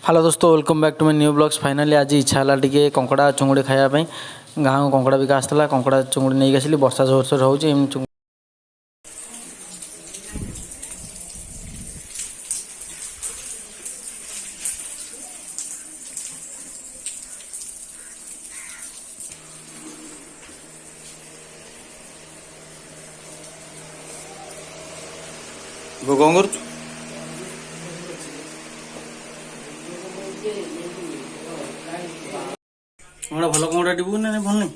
Hello दोस्तों, welcome back to my new blogs. Finally आज इच्छा है टी कंकड़ा चुंगुड़ी खायापी गाँव कंकड़ा बिका आसला कंकड़ा चुंगुड़ी नहीं आसली वर्षा जोरसोर हो कौन कर भल कंकड़ा टिपू ना भल नहीं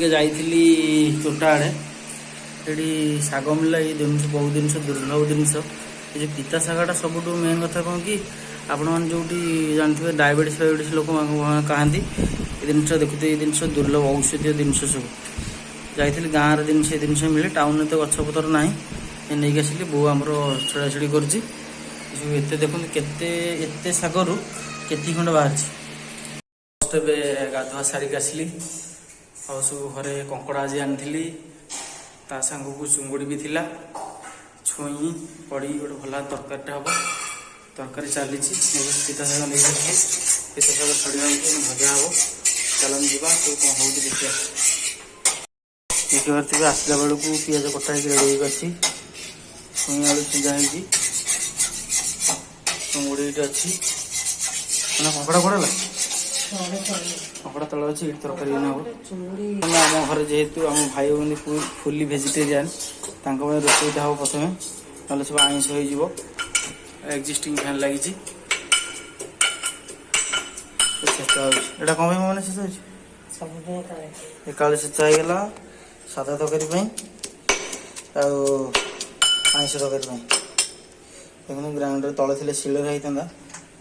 जाइली तोटा आड़े से शाग मिलला ये जिन बहुत जिन दुर्लभ जिनस ये पिता शागटा सब मेन कथा कौन कि आपण मैंने जो जानते डायबिटीज फायबिटीज लोक कहती ये जिन देखते ये जिन दुर्लभ औषधीय जिनस सब जाइली गाँव जिनस मिले टाउन तो गछपतर ना नहीं आसिली बो आमर छड़ा छड़ी कर देखते केते शागर केती खंड बाहर फर्स्ट गाधुआ सारिक आसली और सब घरे कंकड़ा आज आनी ता सांग को चुंगुड़ी भी थिला छुई पड़ी गोटे भल तरकारी हम तरकारी चली पिता शाग नहीं पिता शाग छड़ा भजा हम चलन जा कौन हो देखिए देखिए आसला बेलू पिज कटा रेडी अच्छी छुई आलू सिझा है चुंगुड़ी अच्छी कंकड़ा कड़ा कंकड़ा तल अच्छी तरकारी हम आम घर जेहेतु आम भाई भौणी फुली भेजिटेरियान रोषे हम प्रथम ना सब आईष हो एक्जिस्टिंग फैन लगी एटा कौन मैंने शेष होगा शेष होगा सादा तरकारी आईष तरकारी देखो ग्राइंडर तले थे शिल होता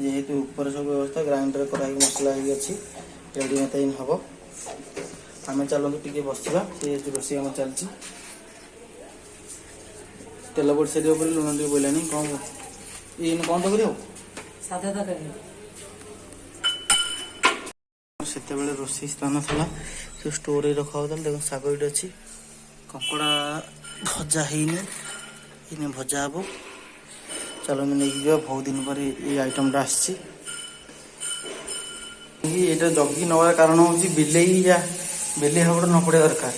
जेहेतु ऊपर सब व्यवस्था ग्राइंडर कराई मसला अच्छी रेडी मत हम आम चलते टे बसा से रोषे आम चलती तेल पड़ सारे लुण टे बोलानी कौन ये कौन तो कर रोषे स्थान था से स्टोर रखा होता देखो शाग ये अच्छी कंकड़ा भजा है भजा हम चलो नहीं बहुत दिन पर ये आइटमटा आसी ये जगी नवा कारण हूँ बिले बिले गोटे न पड़ा दरकार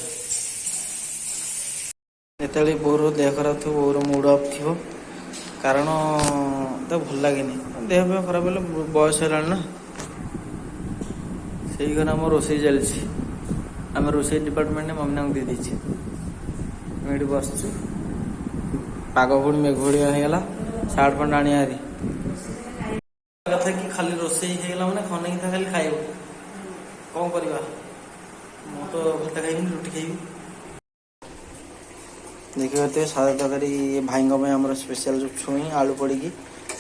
जो बोर देह खराब थो बोर मुड अफ थो कारण तो भल लगे देह पे खराब है बयस है ना से घर आम रोषे चलती आम रोषे डिपार्टमेंट मम्मी दे देची ये बस पाग पुणी मेघुड़िया होगा सार्ट पैंट आनी हारी कथा कि खाली रोषे मैंने खने था खाली खाइब कौन करवा मु तो भात खाइबी रुटी खाइबी देखिए सादा तरकारी भाई आम स्पेशल जो छुई आलू पड़ी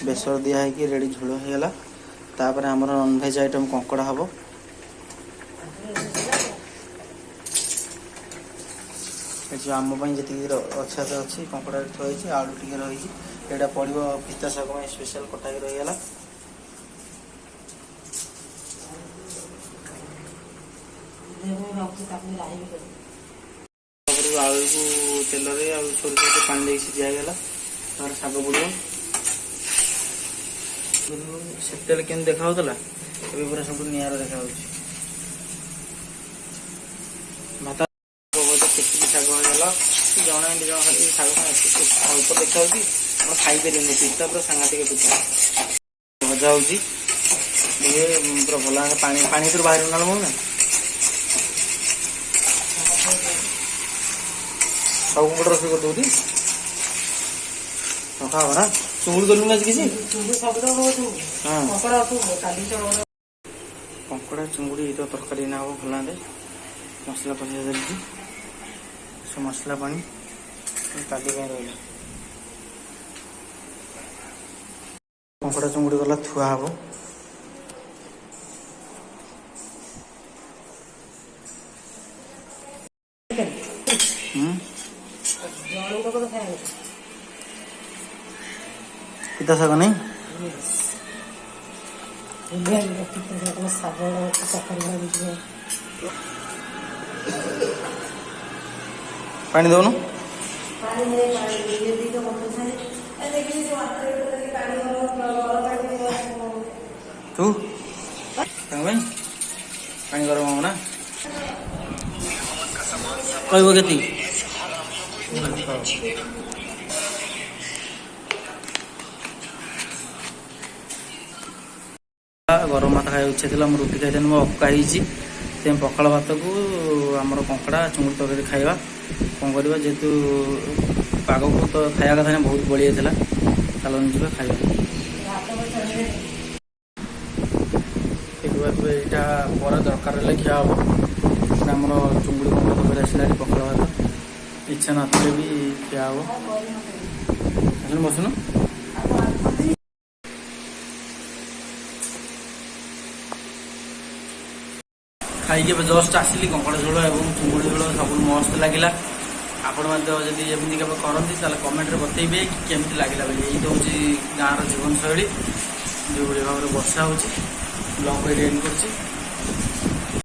बेसर दिखाई रेडी झोल होगा तापर आम नॉनभेज आइटम कंकड़ा हम आम जी अच्छा से अच्छी कंकड़ा थी आलू टी रही एटा पड़ो पिता शाग में स्पेशल कटा रहीगला आलू को तेल सोर पानी दे सिझाईगला तार शाग पड़ो से केम देखा पूरा सब निआर देखा भात शाग होगा जड़े दिज खाली शाग अल्प देखा खाईपर पिता पूरा सांघातिक पिता भजा हो पूरा भल पानी पानी तो बाहर ना ना सब गोटे रोषे कर दूसरी रखा ना चुंगुड़ी कलुन आज किसी कंकड़ा चुंगुड़ी तो तरकारी ना हम भल मसला पशा चलती सब मसला पानी काली रहा कंकड़ा चुंगुड़ी गला थुआ हम पिता शाग नहीं पानी दौन ତୁ ତାଙ୍କ ପାଇଁ ପାଣି ଗରମ ହବ ନା କହିବ କେତିକି ଗରମ ଭାତ ଖାଇବା ଇଚ୍ଛା ଥିଲା ମୁଁ ରୁଟି ଖାଇଥାନ୍ତି ମୋ ଅକା ହେଇଛି ତେଣୁ ପଖାଳ ଭାତକୁ ଆମର କଙ୍କଡ଼ା ଚୁଙ୍ଗୁଡ଼ି ତରକାରୀ ଖାଇବା କ'ଣ କରିବା ଯେହେତୁ ପାଗକୁ ତ ଖାଇବା କଥା ନାହିଁ ବହୁତ ବଳି ଯାଇଥିଲା ଚାଲନ୍ତୁ ଯିବା ଖାଇବା ଏଇଟା ପରେ ଦରକାର ହେଲେ ଖିଆ ହେବ ଆମର ଚୁଙ୍ଗୁଡ଼ି କଙ୍କଡ଼ା ତରକାରୀ ଆସିଲାଣି ପଖାଳ ଭାତ ଇଚ୍ଛା ନଥିଲେ ବି ଖିଆ ହେବ ଆସିଲୁ ବସୁନୁ ଖାଇକି ଏବେ ଜଷ୍ଟ ଆସିଲି କଙ୍କଡ଼ା ଝୋଳ ଏବଂ ଚୁଙ୍ଗୁଡ଼ି ଝୋଳ ସବୁ ମସ୍ତ ଲାଗିଲା ଆପଣ ମଧ୍ୟ ଯଦି ଏମିତି କେବେ କରନ୍ତି ତାହେଲେ କମେଣ୍ଟରେ ବତେଇବେ କି କେମିତି ଲାଗିଲା ବୋଲି ଏଇ ହେଉଛି ଗାଁର ଜୀବନଶୈଳୀ ଯେଉଁଭଳି ଭାବରେ ବର୍ଷା ହେଉଛି ବ୍ଲଗ୍ ଏଇଠି ଏଣ୍ଡ କରୁଛି।